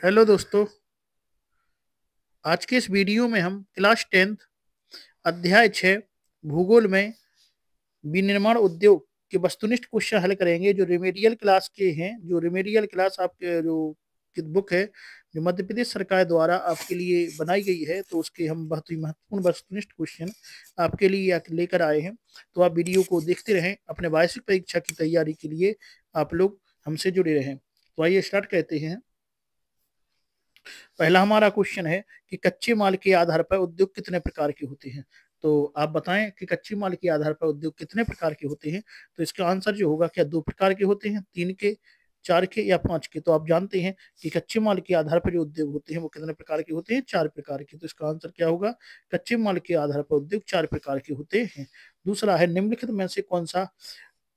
Hello दोस्तों। आज के इस वीडियो में हम क्लास 10 अध्याय 6 भूगोल में विनिर्माण उद्योग के वस्तुनिष्ठ क्वेश्चन हल करेंगे जो रिमेडियल क्लास के हैं। जो रिमेडियल क्लास आपके जो बुक है जो मध्य प्रदेश सरकार द्वारा आपके लिए बनाई गई है, तो उसके हम बहुत ही महत्वपूर्ण वस्तुनिष्ठ क्वेश्चन आपके लिए लेकर आए हैं। तो आप वीडियो को देखते रहें, अपने वार्षिक परीक्षा की तैयारी के लिए आप लोग हमसे जुड़े रहें। तो आइए स्टार्ट करते हैं। पहला हमारा क्वेश्चन है कि कच्चे माल के आधार पर उद्योग कितने प्रकार के होते हैं। तो आप बताएं कि कच्चे माल के आधार पर उद्योग कितने प्रकार के होते हैं। तो इसका आंसर जो होगा, क्या दो प्रकार के होते हैं, तीन के, चार के या पांच के। तो आप जानते हैं कि कच्चे माल के आधार पर जो उद्योग होते हैं वो कितने प्रकार के होते हैं, चार प्रकार के। तो इसका आंसर क्या होगा, कच्चे माल के आधार पर उद्योग चार प्रकार के होते हैं। दूसरा है, निम्नलिखित में से कौन सा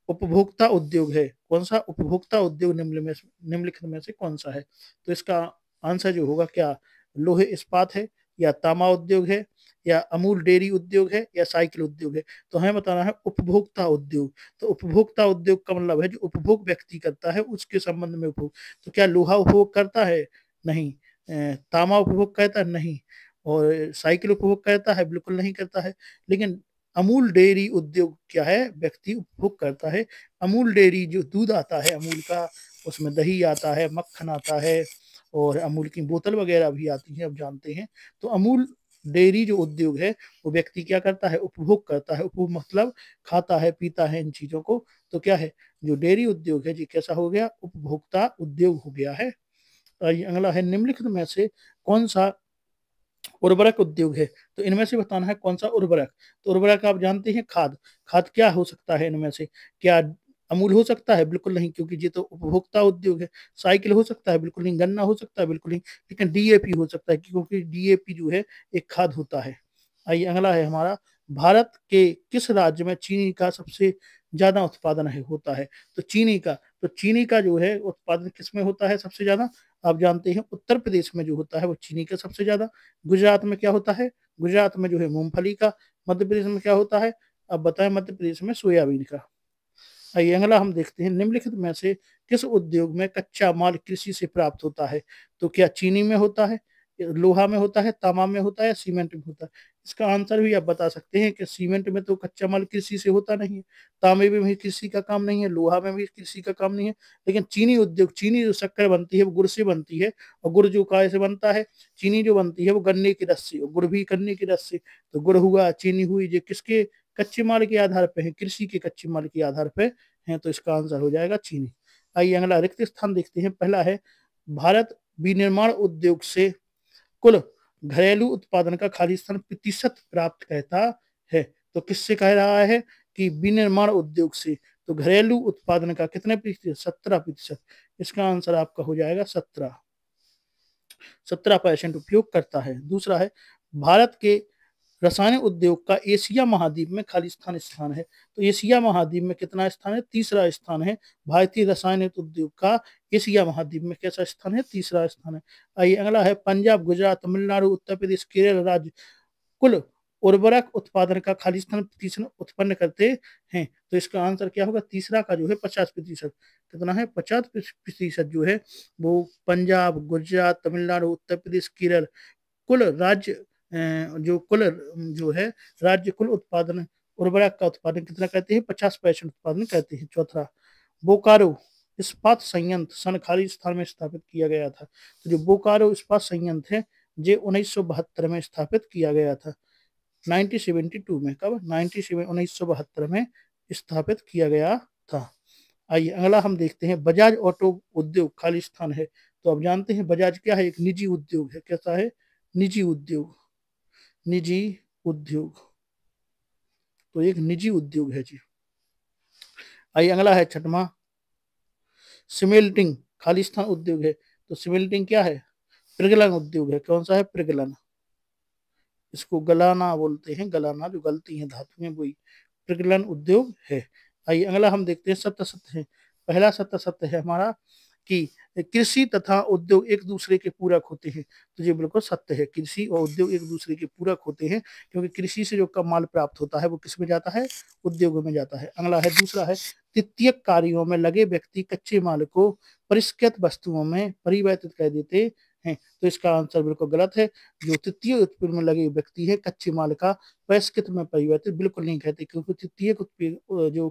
उपभोक्ता उद्योग है। कौन सा उपभोक्ता उद्योग निम्नलिखित में से कौन सा है। तो इसका आंसर जो होगा, क्या लोहे इस्पात है, या तांबा उद्योग है, या अमूल डेयरी उद्योग है, या साइकिल उद्योग है। तो हमें बताना है उपभोक्ता उद्योग। तो उपभोक्ता उद्योग का मतलब है जो उपभोग व्यक्ति करता है उसके संबंध में उपभोग। तो क्या लोहा उपभोग करता है? नहीं। तांबा उपभोग करता है? नहीं। और साइकिल उपभोग करता है? बिल्कुल नहीं करता है। लेकिन अमूल डेयरी उद्योग क्या है, व्यक्ति उपभोग करता है। अमूल डेयरी जो दूध आता है अमूल का, उसमें दही आता है, मक्खन आता है, और अमूल की बोतल वगैरह भी आती है, अब जानते हैं। तो अमूल डेयरी जो उद्योग है वो व्यक्ति क्या करता है, उपभोग करता है। उपभोग मतलब खाता है, पीता है इन चीजों को। तो क्या है, जो डेयरी उद्योग है जी कैसा हो गया, उपभोक्ता उद्योग हो गया है। अगला है, निम्नलिखित में से कौन सा उर्वरक उद्योग है। तो इनमें से बताना है कौन सा उर्वरक। तो उर्वरक आप जानते हैं, खाद। खाद क्या हो सकता है इनमें से, क्या अमूल हो सकता है? बिल्कुल नहीं, क्योंकि ये तो उपभोक्ता उद्योग है। साइकिल हो सकता है? बिल्कुल नहीं। गन्ना हो सकता है? बिल्कुल नहीं। लेकिन डीएपी हो सकता है, क्योंकि डीएपी जो है एक खाद होता है। आइए अगला है हमारा, भारत के किस राज्य में चीनी का सबसे ज्यादा उत्पादन है होता है। तो चीनी का जो है उत्पादन किस में होता है सबसे ज्यादा। आप जानते हैं उत्तर प्रदेश में जो होता है वो चीनी का सबसे ज्यादा। गुजरात में क्या होता है, गुजरात में जो है मूंगफली का। मध्य प्रदेश में क्या होता है, अब बताएं, मध्य प्रदेश में सोयाबीन का। आइए अगला हम देखते हैं, निम्नलिखित में से किस उद्योग में कच्चा माल कृषि से प्राप्त होता है। तो क्या चीनी में होता है, लोहा में होता है, तांबा में होता है, या सीमेंट में होता है। इसका आंसर भी आप बता सकते हैं कि सीमेंट में तो कच्चा माल कृषि से होता नहीं है, तांबे में भी कृषि का काम नहीं है, लोहा में भी कृषि का काम नहीं है। लेकिन चीनी उद्योग, चीनी जो शक्कर बनती है वो गुड़ से बनती है। और गुड़ जो काय से बनता है, चीनी जो बनती है वो गन्ने की रस से, और गुड़ भी गन्ने की रस से। तो गुड़ हुआ, चीनी हुई, ये किसके कच्चे माल के आधार पर है, कृषि के कच्चे माल के आधार पर है। तो इसका आंसर हो जाएगा चीनी। आइए अगला रिक्त स्थान देखते हैं। पहला है, भारत विनिर्माण उद्योग से कुल घरेलू उत्पादन का खालिस्तान प्रतिशत प्राप्त करता है। तो किससे कह रहा है कि विनिर्माण उद्योग से। तो घरेलू उत्पादन का कितने प्रतिशत, 17%। इसका आंसर आपका हो जाएगा 17% उपयोग करता है। दूसरा है, भारत के रसायन उद्योग का एशिया महाद्वीप में खालिस्तान स्थान है। तो एशिया महाद्वीप में कितना स्थान है, तीसरा स्थान है। भारतीय रसायन उद्योग का एशिया महाद्वीप में कैसा स्थान है, तीसरा स्थान है। आइए अगला है, पंजाब, गुजरात, तमिलनाडु, उत्तर प्रदेश, केरल राज्य कुल उर्वरक उत्पादन का खालिस्तान प्रतिशत उत्पन्न करते हैं। तो इसका आंसर क्या होगा, तीसरा का जो है 50%। कितना है, 50% जो है वो पंजाब, गुजरात, तमिलनाडु, उत्तर प्रदेश, केरल कुल राज्य जो कुल जो है राज्य कुल उत्पादन उर्वरक का उत्पादन कितना करते हैं, 50% उत्पादन करते हैं। चौथा, बोकारो इस्पात संयंत्र सन खालिस्तान में स्थापित किया गया था। तो जो बोकारो इस्पात संयंत्र है ये 1972 में स्थापित किया गया था। 1972 में, कब, 1972 में स्थापित किया गया था। आइए अगला हम देखते हैं, बजाज ऑटो उद्योग खालिस्तान है। तो आप जानते हैं बजाज क्या है, एक निजी उद्योग है। कैसा है, निजी उद्योग, निजी उद्योग। तो एक निजी उद्योग है जी। आइए अगला है छठवां, सिमेल्टिंग खालिस्तान उद्योग है। तो सिमेल्टिंग क्या है, प्रगलन उद्योग है। कौन सा है, प्रगलन। इसको गलाना बोलते हैं, गलाना जो गलती है धातुएं वही प्रगलन उद्योग है। आइए अगला हम देखते हैं, सत्य सत्य है। पहला सत्य सत्य है हमारा कि कृषि तथा उद्योग एक दूसरे के पूरक होते हैं। तो ये बिल्कुल सत्य है, कृषि और उद्योग एक दूसरे के पूरक होते हैं, क्योंकि कृषि से जो कम माल प्राप्त होता है वो किस में जाता है, उद्योगों में जाता है। अगला है, दूसरा है, तृतीयक कार्यों में लगे व्यक्ति कच्चे माल को परिष्कृत वस्तुओं में परिवर्तित कर देते हैं, तो इसका आंसर बिल्कुल गलत है। जो तृतीय उत्पीड़न में लगे व्यक्ति है कच्चे माल का बहिष्कृत में परिवर्तित बिल्कुल नहीं कहते, क्योंकि तृतीय जो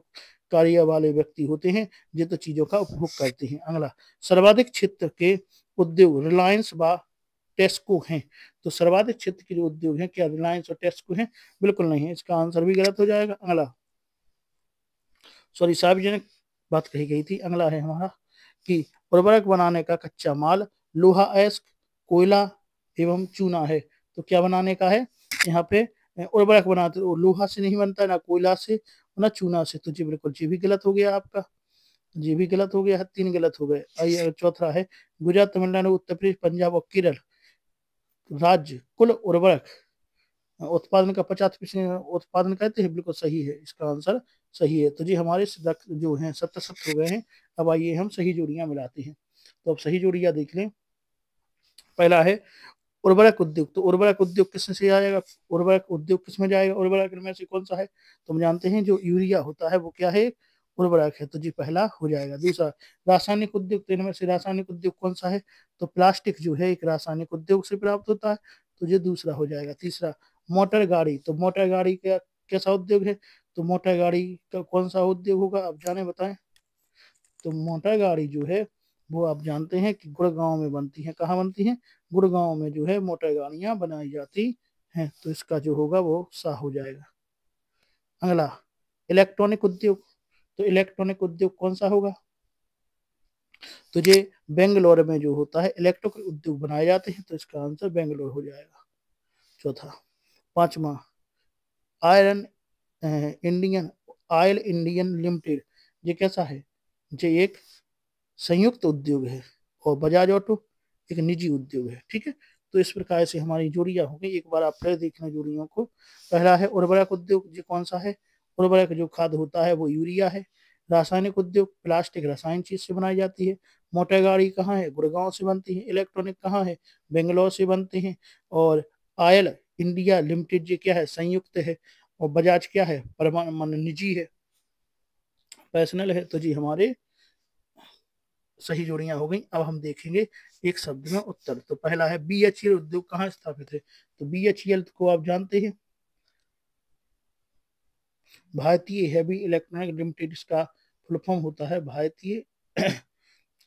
कार्य वाले व्यक्ति होते हैं ये तो चीजों का उपभोग करते हैं। अगला, सर्वाधिक क्षेत्र के उद्योग रिलायंस व टेस्को हैं, तो सर्वाधिक क्षेत्र के जो उद्योग हैं क्या रिलायंस और टेस्को हैं? बिल्कुल नहीं है, इसका आंसर भी गलत हो जाएगा। अगला, सॉरी सार्वजनिक बात कही गई थी। अगला है हमारा कि उर्वरक बनाने का कच्चा माल लोहा अयस्क, कोयला एवं चूना है, तो क्या बनाने का है यहाँ पे? उर्वरक बनाते लोहा से नहीं बनता, ना कोयला से, ना चूना से, तो जी बिल्कुल जी भी गलत हो गया आपका, जी भी गलत हो गया है, 3 गलत हो गए। आइए चौथा है, गुजरात, तमिलनाडु, उत्तर प्रदेश, पंजाब और केरल राज्य कुल उर्वरक उत्पादन का 50% उत्पादन करते हैं, बिल्कुल सही है, इसका आंसर सही है। तो जी हमारे जो हैं 70 हो गए हैं। अब आइए हम सही जोड़ियां मिलाते हैं। तो अब सही जोड़ियां देख लें। पहला है उर्वरक उद्योग, तो उर्वरक उद्योग किस से आएगा? उर्वरक उद्योग किस में जाएगा? उर्वरक में से कौन सा है? तो हम जानते हैं जो यूरिया होता है वो क्या है? उर्वरक है, तो जी पहला हो जाएगा। दूसरा, रासायनिक उद्योग, तो इनमें से रासायनिक उद्योग कौन सा है? तो प्लास्टिक जो है एक रासायनिक उद्योग से प्राप्त होता है, तो ये दूसरा हो जाएगा। तीसरा, मोटर गाड़ी, तो मोटर गाड़ी का कैसा उद्योग है? तो मोटर गाड़ी का कौन सा उद्योग होगा, आप जाने बताएं। तो मोटर गाड़ी जो है वो आप जानते हैं कि गुड़गांव में बनती है। कहाँ बनती है? गुड़गांव में जो है मोटर गाड़ियां बनाई जाती हैं, तो इसका जो होगा वो सा हो जाएगा। अगला, इलेक्ट्रॉनिक उद्योग, तो इलेक्ट्रॉनिक उद्योग कौन सा होगा? तो ये बेंगलोर में जो होता है इलेक्ट्रॉनिक उद्योग बनाए जाते हैं, तो इसका आंसर बेंगलोर हो जाएगा। चौथा, पांचवा, iron Indian oil Indian limited, ये कैसा है? ये एक संयुक्त उद्योग है, और बजाज ऑटो एक निजी उद्योग है। ठीक है, तो इस प्रकार से हमारी जोड़ियां हो गई। एक बार आप फिर देखना जोड़ियों को। पहला है उर्वरक उद्योग, ये कौन सा है? उर्वरक जो खाद होता है वो यूरिया है। रासायनिक उद्योग, प्लास्टिक रसायन चीज से बनाई जाती है। मोटर गाड़ी कहाँ है? गुड़गांव से बनती है। इलेक्ट्रॉनिक कहाँ है? बेंगलोर से बनते हैं। और ऑयल इंडिया लिमिटेड ये क्या है? संयुक्त है। और बजाज क्या है? परमाणु निजी है, पर्सनल है। तो जी हमारे सही जोड़ियां हो गई। अब हम देखेंगे एक शब्द में उत्तर। तो पहला है बीएचईएल उद्योग कहाँ स्थापित है? तो बीएचईएल को आप जानते हैं, भारतीय हैवी इलेक्ट्रॉनिक लिमिटेड इसका फुल फॉर्म होता है, भारतीय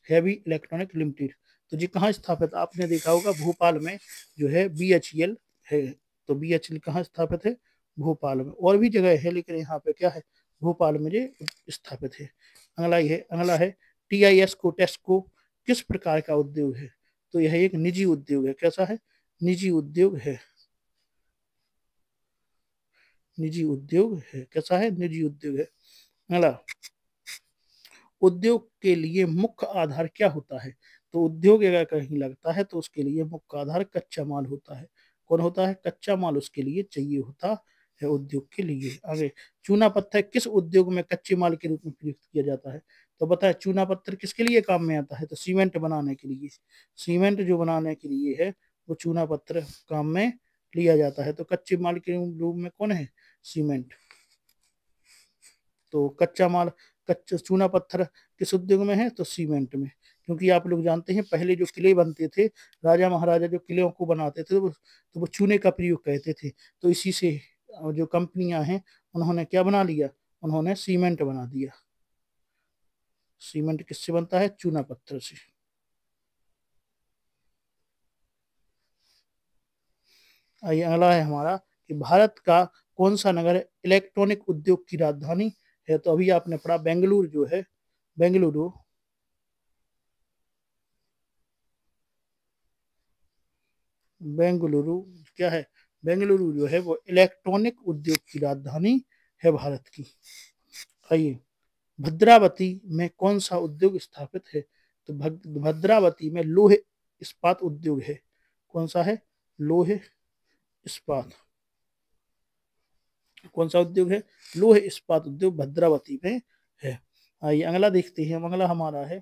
हैवी इलेक्ट्रॉनिक लिमिटेड। तो जी कहाँ स्थापित? आपने देखा होगा भोपाल में जो है बीएचईएल है। तो बीएचईएल कहाँ स्थापित है? भोपाल में। और भी जगह है लेकिन यहाँ पे क्या है? भोपाल में ये स्थापित है। अगला है टीआईएस को टेस्को किस प्रकार का उद्योग है? तो यह एक निजी उद्योग है। कैसा है? निजी उद्योग है, निजी उद्योग है। कैसा है? निजी उद्योग है। अगला, उद्योग के लिए मुख्य आधार क्या होता है? तो उद्योग अगर कहीं लगता है तो उसके लिए मुख्य आधार कच्चा माल होता है। कौन होता है? कच्चा माल उसके लिए चाहिए होता है उद्योग के लिए। आगे, चूना पत्थर किस उद्योग में कच्चे माल के रूप में प्रयुक्त किया जाता है? तो बताए चूना पत्थर किसके लिए काम में आता है? तो सीमेंट बनाने के लिए। सीमेंट जो बनाने के लिए है वो चूना पत्थर काम में लिया जाता है। तो कच्चे माल के रूप में कौन है? सीमेंट। तो कच्चा माल, कच्चा चूना पत्थर किस उद्योग में है? तो सीमेंट में। क्योंकि आप लोग जानते हैं पहले जो किले बनते थे, राजा महाराजा जो किलों को बनाते थे तो वो चूने का प्रयोग करते थे। तो इसी से जो कंपनियां हैं उन्होंने क्या बना लिया? उन्होंने सीमेंट बना दिया। सीमेंट किससे बनता है? चूना पत्थर से। आइए अगला है हमारा कि भारत का कौन सा नगर इलेक्ट्रॉनिक उद्योग की राजधानी है? तो अभी आपने पढ़ा बेंगलुरु जो है, बेंगलुरु, बेंगलुरु क्या है? बेंगलुरु जो है वो इलेक्ट्रॉनिक उद्योग की राजधानी है भारत की। आइए, भद्रावती में कौन सा उद्योग स्थापित है? तो भद्रावती में लोहे इस्पात उद्योग है। कौन सा है? लोहे इस्पात। कौन सा उद्योग है? लोहे इस्पात उद्योग भद्रावती में है। आइए अगला देखते हैं। अगला हमारा है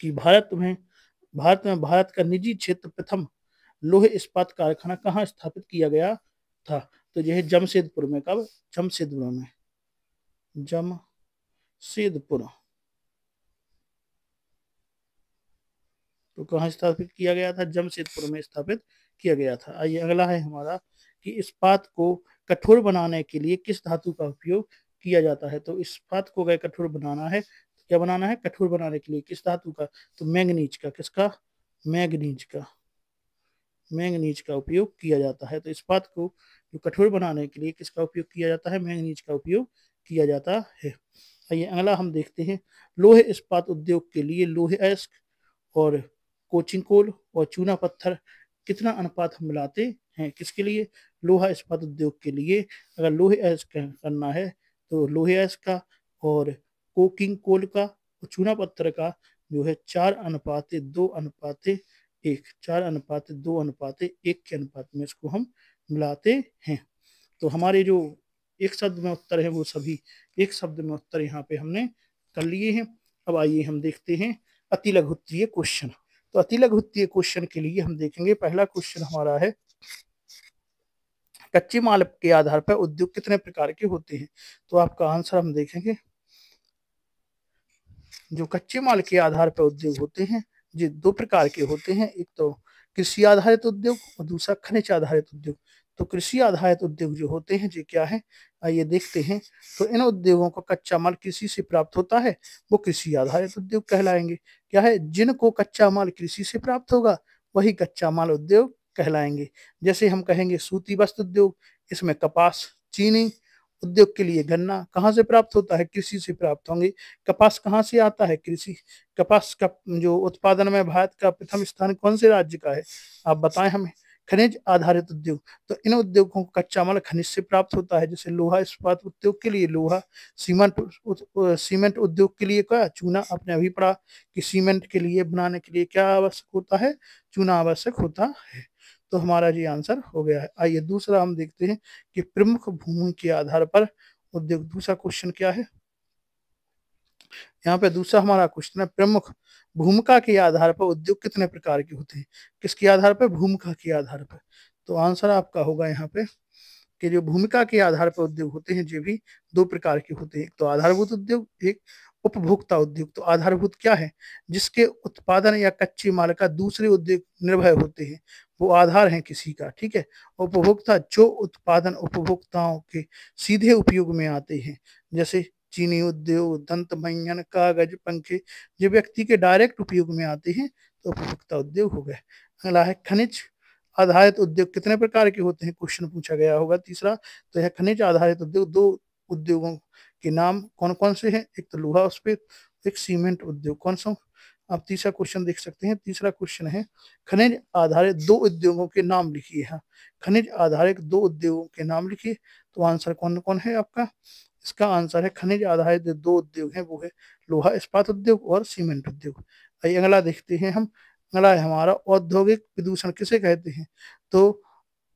कि भारत का निजी क्षेत्र प्रथम लोहे इस्पात कारखाना कहाँ स्थापित किया गया था? तो यह है जमशेदपुर में। कब? जमशेदपुर में। जमशेदपुर। तो कहाँ स्थापित किया गया था? जमशेदपुर में स्थापित किया गया था। आइए अगला है हमारा कि इस्पात को कठोर बनाने के लिए किस धातु का उपयोग किया जाता है? तो इस्पात को अगर कठोर बनाना है तो क्या बनाना है? कठोर बनाने के लिए किस धातु का? तो मैंगनीज का। किसका? मैंगनीज का। मैंगनीज का उपयोग किया जाता है। तो इस्पात को जो कठोर बनाने के लिए किसका उपयोग किया जाता है? मैंगनीज का उपयोग किया जाता है। आइए अगला हम देखते हैं, लोहे इस्पात उद्योग के लिए लोहे अयस्क और कोचिंग कोल और चूना पत्थर कितना अनुपात हम मिलाते हैं? किसके लिए? लोहा इस्पात उद्योग के लिए अगर लोहे अयस्क करना है तो लोहे अयस्क का और कोकिंग कोल का और चूना पत्थर का जो है 4:2:1, 4:2:1 के अनुपात में इसको हम मिलाते हैं। तो हमारे जो एक शब्द में उत्तर है वो सभी एक शब्द में उत्तर यहाँ पे हमने कर लिए हैं। अब आइए हम देखते हैं अति लघुत्तरीय क्वेश्चन। तो अति लघुत्तरीय क्वेश्चन के लिए हम देखेंगे, पहला क्वेश्चन हमारा है कच्चे माल के आधार पर उद्योग कितने प्रकार के होते हैं? तो आपका आंसर हम देखेंगे, जो कच्चे माल के आधार पर उद्योग होते हैं ये दो प्रकार के होते हैं, एक तो कृषि आधारित उद्योग और दूसरा खनिज आधारित उद्योग। तो कृषि आधारित उद्योग जो होते हैं ये क्या है? आइए देखते हैं। तो इन उद्योगों को कच्चा माल कृषि से प्राप्त होता है, वो कृषि आधारित उद्योग कहलाएंगे। क्या है? जिनको कच्चा माल कृषि से प्राप्त होगा वही कच्चा माल उद्योग कहलाएंगे। जैसे हम कहेंगे सूती वस्त्र उद्योग, इसमें कपास, चीनी उद्योग के लिए गन्ना कहाँ से प्राप्त होता है? कृषि से प्राप्त होंगे। कपास कहाँ से आता है? कृषि। कपास का जो उत्पादन में भारत का प्रथम स्थान कौन से राज्य का है? आप बताएं हमें। खनिज आधारित उद्योग, तो इन उद्योगों को कच्चा माल खनिज से प्राप्त होता है। जैसे लोहा इस्पात उद्योग के लिए लोहा, सीमेंट उद्योग के लिए क्या? चूना। आपने अभी पढ़ा कि सीमेंट के लिए बनाने के लिए क्या आवश्यक होता है? चूना आवश्यक होता है। तो हमारा ये आंसर हो गया है। आइए दूसरा हम देखते हैं कि प्रमुख भूमि के आधार पर उद्योग। दूसरा क्वेश्चन क्या है? यहाँ पे दूसरा हमारा क्वेश्चन है प्रमुख भूमिका के आधार पर उद्योग कितने प्रकार के होते हैं? किसके आधार पर? भूमिका के आधार पर। तो आंसर आपका होगा यहाँ पे कि जो भूमिका के आधार पर उद्योग होते हैं ये भी दो प्रकार के होते हैं, एक तो आधारभूत उद्योग, एक उपभोक्ता उद्योग। तो आधारभूत क्या है? जिसके उत्पादन या कच्चे माल का दूसरे उद्योग निर्भर होते हैं, वो आधार है किसी का। ठीक है। उपभोक्ता जो उत्पादन उपभोक्ताओं के सीधे उपयोग में आते हैं, जैसे चीनी उद्योग, दंत मंजन, कागज, पंखे, जो व्यक्ति के डायरेक्ट उपयोग में आते हैं तो उपभोक्ता उद्योग हो गए। अगला है खनिज आधारित उद्योग कितने प्रकार के होते हैं? क्वेश्चन पूछा गया होगा तीसरा। तो यह खनिज आधारित उद्योग दो उद्योगों के नाम कौन कौन से हैं? एक तो लोहा इस्पात, एक सीमेंट उद्योग। कौन सा? आप तीसरा क्वेश्चन देख सकते हैं। तीसरा क्वेश्चन है खनिज आधारित दो उद्योगों के नाम लिखिए। हाँ, खनिज आधारित दो उद्योगों के नाम लिखिए। तो आंसर कौन कौन है आपका? इसका आंसर है खनिज आधारित दो उद्योग हैं वो है लोहा इस्पात उद्योग और सीमेंट उद्योग। आइए अगला देखते हैं हम। अगला है हमारा औद्योगिक प्रदूषण किसे कहते हैं? तो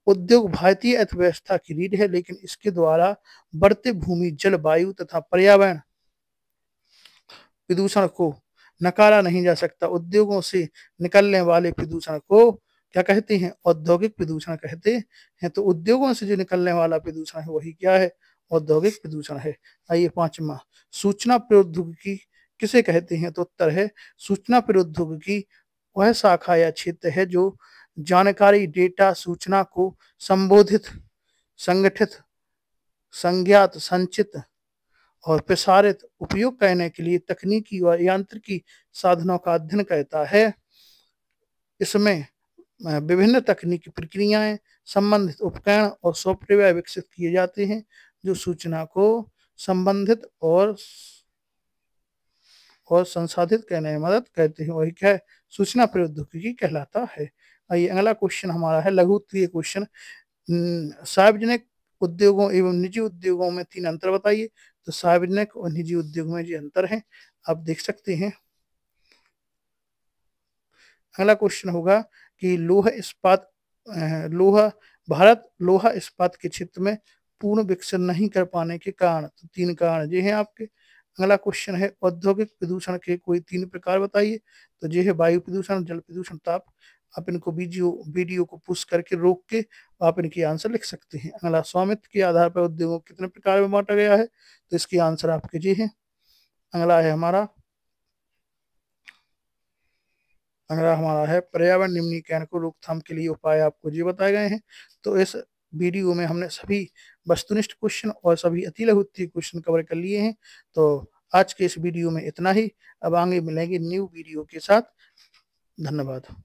उद्योग भारतीय अर्थव्यवस्था की रीढ़ है, लेकिन इसके द्वारा बढ़ते भूमि, जल, वायु तथा पर्यावरण प्रदूषण को नकारा नहीं जा सकता। उद्योगों से निकलने वाले प्रदूषण को क्या कहते हैं? औद्योगिक प्रदूषण कहते हैं। तो उद्योगों से जो निकलने वाला प्रदूषण है वही क्या है? औद्योगिक प्रदूषण है। आइए पांचवा, सूचना प्रौद्योगिकी किसे कहते हैं? तो उत्तर है सूचना प्रौद्योगिकी वह शाखा या क्षेत्र है जो जानकारी, डेटा, सूचना को संबोधित, संगठित, संज्ञात, संचित और प्रसारित उपयोग करने के लिए तकनीकी और यांत्रिकी साधनों का अध्ययन करता है। इसमें विभिन्न तकनीकी प्रक्रियाएं, संबंधित उपकरण और सॉफ्टवेयर विकसित किए जाते हैं जो सूचना को संबंधित और संसाधित करने में मदद करते हैं। वही क्या है? सूचना प्रौद्योगिकी कहलाता है। आइए अगला क्वेश्चन हमारा है लघु उत्तरीय क्वेश्चन। सार्वजनिक उद्योगों एवं निजी उद्योगों में तीन अंतर बताइए। तो सार्वजनिक और निजी उद्योग में जो अंतर है आप देख सकते हैं। अगला क्वेश्चन होगा कि लोहा भारत लोहा इस्पात के क्षेत्र में पूर्ण विकसित नहीं कर पाने के कारण। तो तीन कारण ये हैं आपके। अगला क्वेश्चन है औद्योगिक प्रदूषण के कोई तीन प्रकार बताइए। तो ये है वायु प्रदूषण, जल प्रदूषण, ताप। आप इनको वीडियो को पुश करके रोक के आप इनकी आंसर लिख सकते हैं। अगला स्वामित्व के आधार पर उद्योगों को कितने प्रकार में बांटा गया है? तो इसकी आंसर आपके ये है। अगला है हमारा अगला हमारा है पर्यावरण निम्नीकरण को रोकथाम के लिए उपाय आपको ये बताए गए हैं। तो इस वीडियो में हमने सभी वस्तुनिष्ठ क्वेश्चन और सभी अति लघुत्तरीय क्वेश्चन कवर कर लिए हैं। तो आज के इस वीडियो में इतना ही। अब आगे मिलेंगे न्यू वीडियो के साथ। धन्यवाद।